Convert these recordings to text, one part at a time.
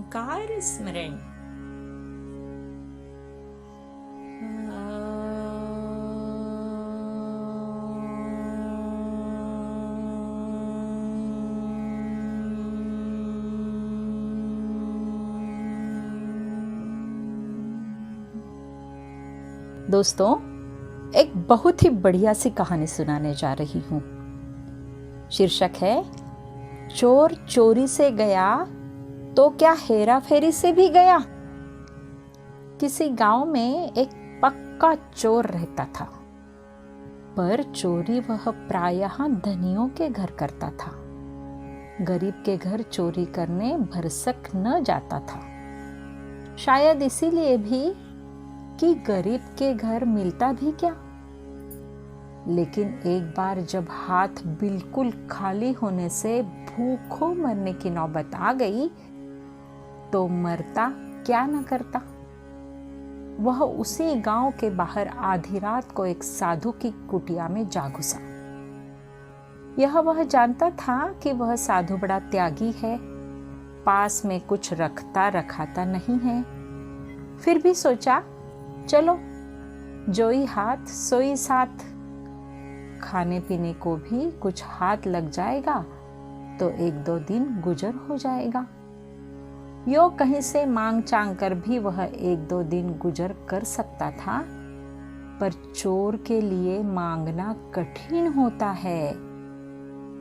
ओंकार स्मरण। दोस्तों, एक बहुत ही बढ़िया सी कहानी सुनाने जा रही हूँ। शीर्षक है चोर चोरी से गया तो क्या हेरा फेरी से भी गया। किसी गांव में एक पक्का चोर रहता था, पर चोरी वह प्रायः धनियों के घर करता था। गरीब के घर चोरी करने भरसक न जाता था, शायद इसीलिए भी कि गरीब के घर मिलता भी क्या। लेकिन एक बार जब हाथ बिल्कुल खाली होने से भूखों मरने की नौबत आ गई तो मरता क्या न करता। वह उसी गांव के बाहर आधी रात को एक साधु की कुटिया में जा घुसा। यह वह जानता था कि वह साधु बड़ा त्यागी है, पास में कुछ रखता रखाता नहीं है। फिर भी सोचा, चलो जोई हाथ सोई साथ, खाने पीने को भी कुछ हाथ लग जाएगा तो 1-2 दिन गुजर हो जाएगा। यो कहीं से मांग चांग कर भी वह 1-2 दिन गुजर कर सकता था, पर चोर के लिए मांगना कठिन होता है,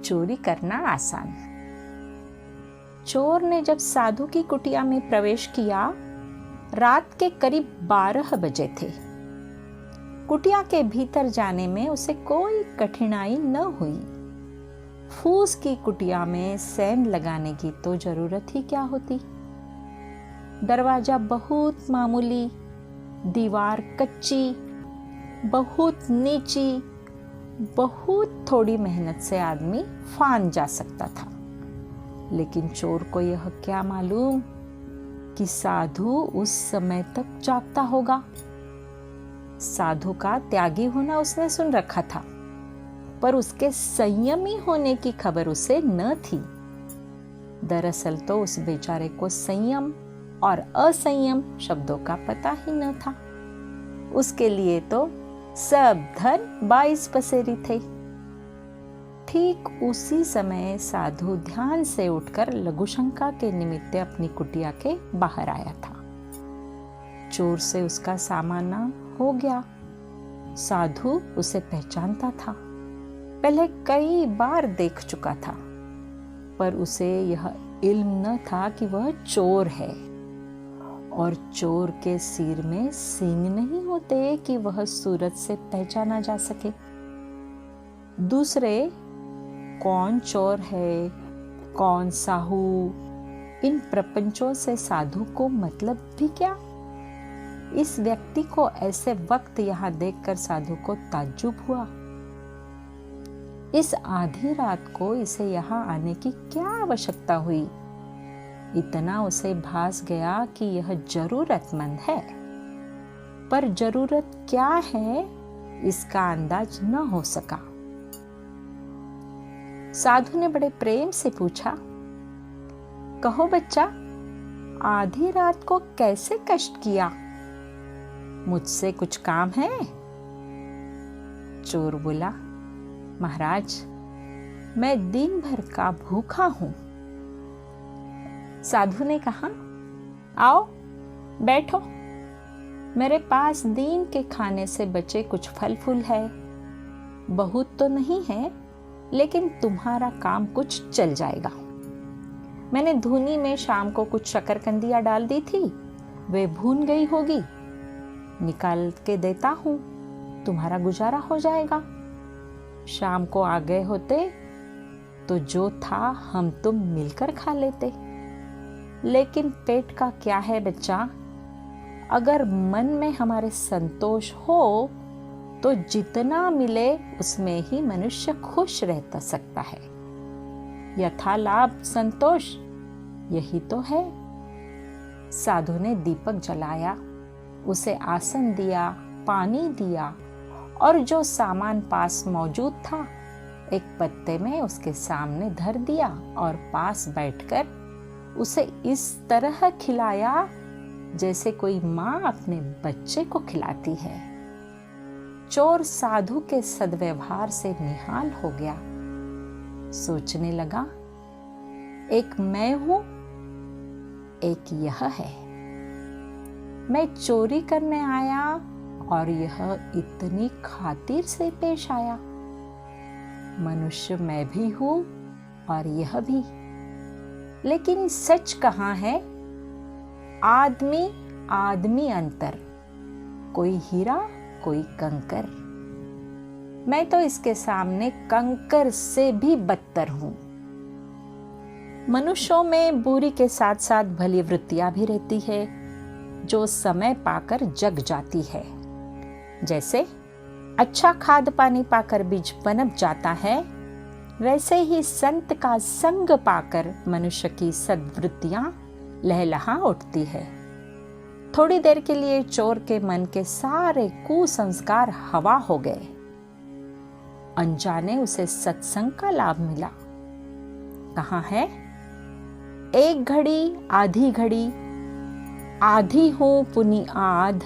चोरी करना आसान। चोर ने जब साधु की कुटिया में प्रवेश किया, रात के करीब 12 बजे थे। कुटिया के भीतर जाने में उसे कोई कठिनाई न हुई। फूस की कुटिया में सैन लगाने की तो जरूरत ही क्या होती। दरवाजा बहुत मामूली, दीवार कच्ची, बहुत नीची, बहुत थोड़ी मेहनत से आदमी फान जा सकता था। लेकिन चोर को यह क्या मालूम कि साधु उस समय तक जागता होगा। साधु का त्यागी होना उसने सुन रखा था, पर उसके संयमी होने की खबर उसे न थी। दरअसल तो उस बेचारे को संयम और असंयम शब्दों का पता ही न था। उसके लिए तो सब धन 22 पसेरी थे। ठीक उसी समय साधु ध्यान से उठकर लघुशंका के निमित्त अपनी कुटिया के बाहर आया था। चोर से उसका सामना हो गया। साधु उसे पहचानता था, पहले कई बार देख चुका था, पर उसे यह इल्म न था कि वह चोर है। और चोर के सिर में सींग नहीं होते कि वह सूरत से पहचाना जा सके। दूसरे, कौन चोर है, कौन साहू, इन प्रपंचों से साधु को मतलब भी क्या। इस व्यक्ति को ऐसे वक्त यहां देखकर साधु को ताज्जुब हुआ। इस आधी रात को इसे यहां आने की क्या आवश्यकता हुई। इतना उसे भास गया कि यह जरूरतमंद है, पर जरूरत क्या है इसका अंदाज न हो सका। साधु ने बड़े प्रेम से पूछा, कहो बच्चा, आधी रात को कैसे कष्ट किया, मुझसे कुछ काम है। चोर बोला, महाराज, मैं दिन भर का भूखा हूं। साधु ने कहा, आओ बैठो, मेरे पास दिन के खाने से बचे कुछ फल फूल है। बहुत तो नहीं है, लेकिन तुम्हारा काम कुछ चल जाएगा। मैंने धूनी में शाम को कुछ शकरकंदियां डाल दी थी, वे भून गई होगी, निकाल के देता हूं, तुम्हारा गुजारा हो जाएगा। शाम को आ गए होते तो जो था हम तुम मिलकर खा लेते। लेकिन पेट का क्या है बच्चा, अगर मन में हमारे संतोष हो तो जितना मिले उसमें ही मनुष्य खुश रह सकता है। यथा लाभ संतोष, यही तो है। साधु ने दीपक जलाया, उसे आसन दिया, पानी दिया और जो सामान पास मौजूद था एक पत्ते में उसके सामने धर दिया और पास बैठकर उसे इस तरह खिलाया जैसे कोई माँ अपने बच्चे को खिलाती है। चोर साधु के सद्व्यवहार से निहाल हो गया। सोचने लगा, एक मैं हूं, एक यह है। मैं चोरी करने आया और यह इतनी खातिर से पेश आया। मनुष्य मैं भी हूं और यह भी, लेकिन सच कहाँ है? आदमी आदमी अंतर, कोई हीरा कोई कंकर। मैं तो इसके सामने कंकर से भी बदतर हूं। मनुष्यों में बुरी के साथ साथ भली वृत्तियां भी रहती है जो समय पाकर जग जाती है। जैसे अच्छा खाद पानी पाकर बीज पनप जाता है, वैसे ही संत का संग पाकर मनुष्य की सद्वृत्तियां लहलहा उठती है। थोड़ी देर के लिए चोर के मन के सारे कुसंस्कार हवा हो गए। अनजाने उसे सत्संग का लाभ मिला। कहाँ है? एक घड़ी आधी घड़ी, आधी हो पुनि आध,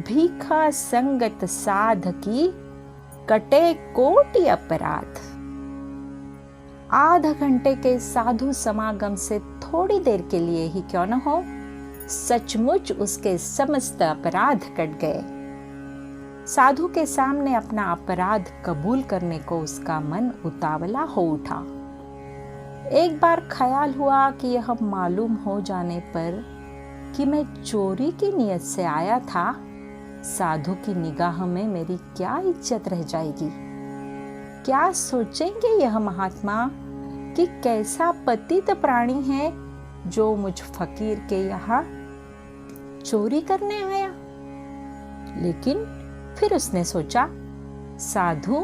भीखा संगत साध की, कटे कोटि अपराध। आधा घंटे के साधु समागम से थोड़ी देर के लिए ही क्यों न हो, सचमुच उसके समस्त अपराध कट गए। साधु के सामने अपना अपराध कबूल करने को उसका मन उतावला हो उठा। एक बार ख्याल हुआ कि यह मालूम हो जाने पर कि मैं चोरी की नियत से आया था, साधु की निगाह में मेरी क्या इज्जत रह जाएगी? क्या सोचेंगे यह महात्मा कि कैसा पतित प्राणी है जो मुझ फकीर के यहाँ चोरी करने आया? लेकिन फिर उसने सोचा, साधु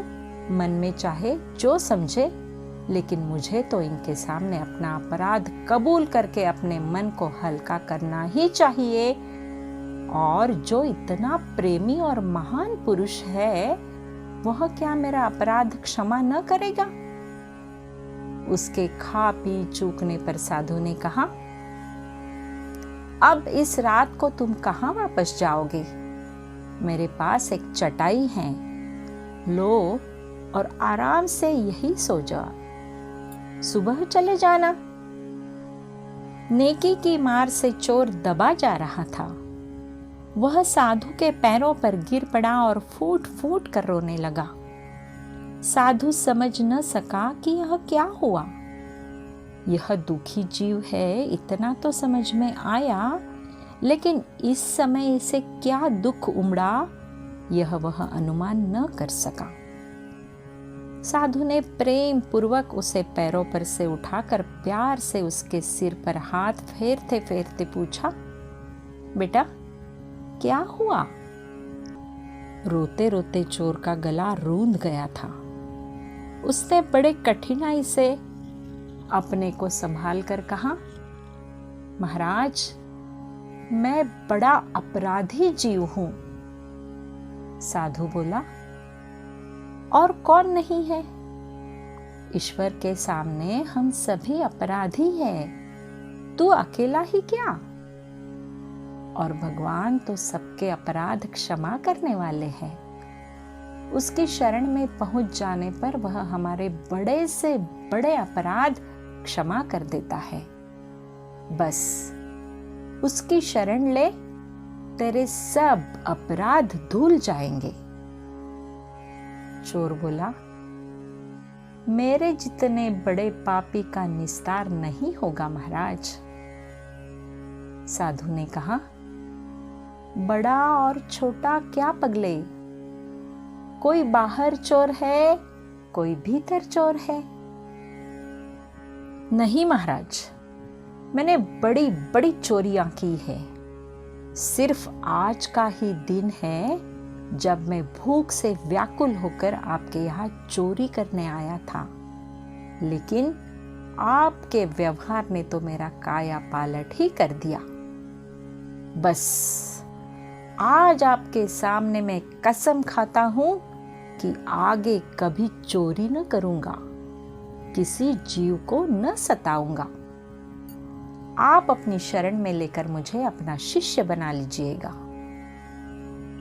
मन में चाहे जो समझे, लेकिन मुझे तो इनके सामने अपना अपराध कबूल करके अपने मन को हल्का करना ही चाहिए। और जो इतना प्रेमी और महान पुरुष है, वह क्या मेरा अपराध क्षमा न करेगा? उसके खा पी चूकने पर साधु ने कहा, अब इस रात को तुम कहाँ वापस जाओगे? मेरे पास एक चटाई है, लो और आराम से यही सो जाओ, सुबह चले जाना। नेकी की मार से चोर दबा जा रहा था। वह साधु के पैरों पर गिर पड़ा और फूट फूट कर रोने लगा। साधु समझ न सका कि यह क्या हुआ। यह दुखी जीव है, इतना तो समझ में आया, लेकिन इस समय इसे क्या दुख उमड़ा, यह वह अनुमान न कर सका। साधु ने प्रेम पूर्वक उसे पैरों पर से उठाकर प्यार से उसके सिर पर हाथ फेरते फेरते पूछा, बेटा क्या हुआ? रोते रोते चोर का गला रूंध गया था। उसने बड़े कठिनाई से अपने को संभाल कर कहा, महाराज मैं बड़ा अपराधी जीव हूं। साधु बोला, और कौन नहीं है? ईश्वर के सामने हम सभी अपराधी हैं, तू अकेला ही क्या? और भगवान तो सबके अपराध क्षमा करने वाले हैं। उसकी शरण में पहुंच जाने पर वह हमारे बड़े से बड़े अपराध क्षमा कर देता है। बस उसकी शरण ले, तेरे सब अपराध धुल जाएंगे। चोर बोला, मेरे जितने बड़े पापी का निस्तार नहीं होगा महाराज। साधु ने कहा, बड़ा और छोटा क्या पगले, कोई बाहर चोर है, कोई भीतर चोर है। नहीं महाराज, मैंने बड़ी बड़ी चोरियां की है। सिर्फ आज का ही दिन है जब मैं भूख से व्याकुल होकर आपके यहाँ चोरी करने आया था, लेकिन आपके व्यवहार ने तो मेरा काया पालट ही कर दिया। बस आज आपके सामने मैं कसम खाता हूं कि आगे कभी चोरी न करूंगा, किसी जीव को न सताऊंगा। आप अपनी शरण में लेकर मुझे अपना शिष्य बना लीजिएगा।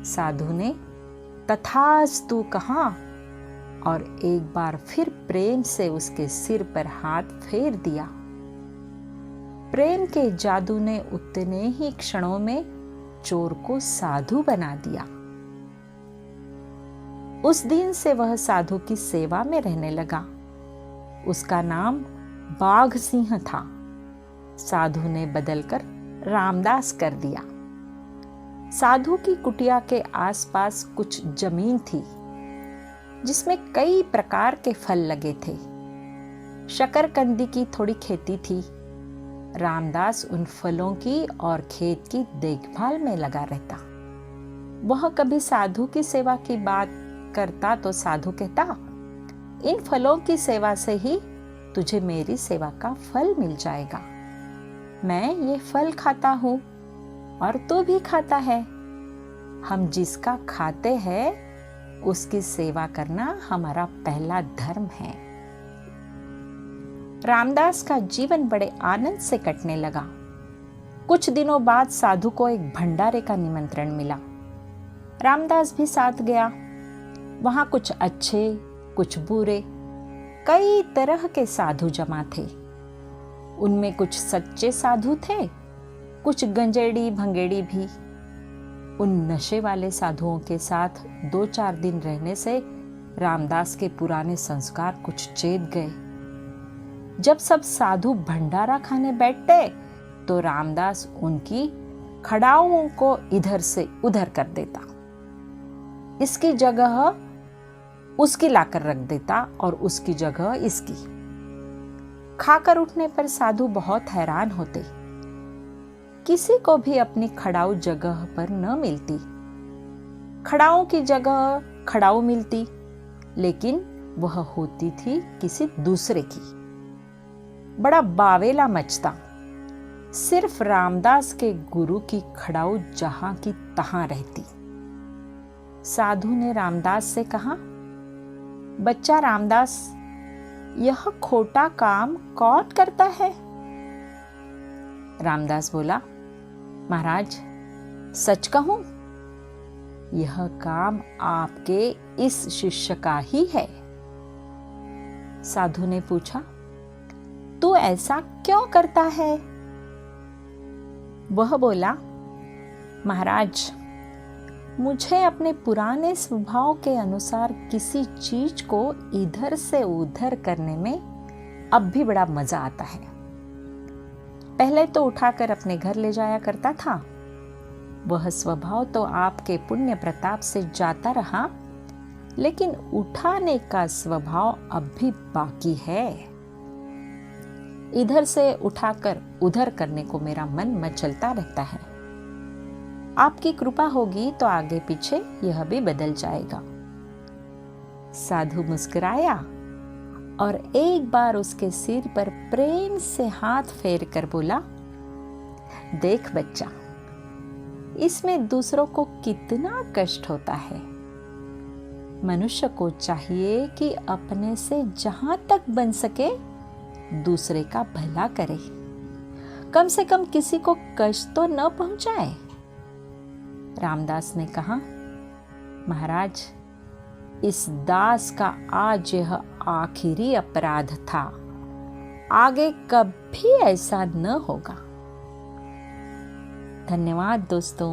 साधु ने तथास्तु कहा और एक बार फिर प्रेम से उसके सिर पर हाथ फेर दिया। प्रेम के जादू ने उतने ही क्षणों में चोर को साधु बना दिया। उस दिन से वह साधु की सेवा में रहने लगा। उसका नाम बाघ सिंह था। साधु ने बदलकर रामदास कर दिया। साधु की कुटिया के आसपास कुछ जमीन थी जिसमें कई प्रकार के फल लगे थे। शकरकंदी की थोड़ी खेती थी। रामदास उन फलों की और खेत की देखभाल में लगा रहता। वह कभी साधु की सेवा की बात करता तो साधु कहता, इन फलों की सेवा से ही तुझे मेरी सेवा का फल मिल जाएगा। मैं ये फल खाता हूं और तू भी खाता है। हम जिसका खाते हैं उसकी सेवा करना हमारा पहला धर्म है। रामदास का जीवन बड़े आनंद से कटने लगा। कुछ दिनों बाद साधु को एक भंडारे का निमंत्रण मिला। रामदास भी साथ गया। वहां कुछ अच्छे, कुछ बुरे, कई तरह के साधु जमा थे। उनमें कुछ सच्चे साधु थे, कुछ गंजेड़ी भंगेड़ी भी। उन नशे वाले साधुओं के साथ 2-4 दिन रहने से रामदास के पुराने संस्कार कुछ चेत गए। जब सब साधु भंडारा खाने बैठते तो रामदास उनकी खड़ाओं को इधर से उधर कर देता। इसकी जगह उसकी लाकर रख देता और उसकी जगह इसकी। खाकर उठने पर साधु बहुत हैरान होते। किसी को भी अपनी खड़ाऊ जगह पर न मिलती। खड़ाऊ की जगह खड़ाऊ मिलती, लेकिन वह होती थी किसी दूसरे की। बड़ा बावेला मचता। सिर्फ रामदास के गुरु की खड़ाऊ जहां की तहां रहती। साधु ने रामदास से कहा, बच्चा रामदास, यह खोटा काम कौन करता है? रामदास बोला, महाराज सच कहूं, यह काम आपके इस शिष्य का ही है। साधु ने पूछा, तू ऐसा क्यों करता है? वह बोला, महाराज, मुझे अपने पुराने स्वभाव के अनुसार किसी चीज को इधर से उधर करने में अब भी बड़ा मजा आता है। पहले तो उठाकर अपने घर ले जाया करता था। वह स्वभाव तो आपके पुण्य प्रताप से जाता रहा, लेकिन उठाने का स्वभाव अब भी बाकी है। इधर से उठाकर उधर करने को मेरा मन मचलता रहता है। आपकी कृपा होगी तो आगे पीछे यह भी बदल जाएगा। साधु मुस्कुराया और एक बार उसके सिर पर प्रेम से हाथ फेर कर बोला, देख बच्चा, इसमें दूसरों को कितना कष्ट होता है। मनुष्य को चाहिए कि अपने से जहां तक बन सके दूसरे का भला करे, कम से कम किसी को कष्ट तो न पहुंचाए। रामदास ने कहा, महाराज, इस दास का आज यह आखिरी अपराध था। आगे कभी ऐसा न होगा। धन्यवाद दोस्तों।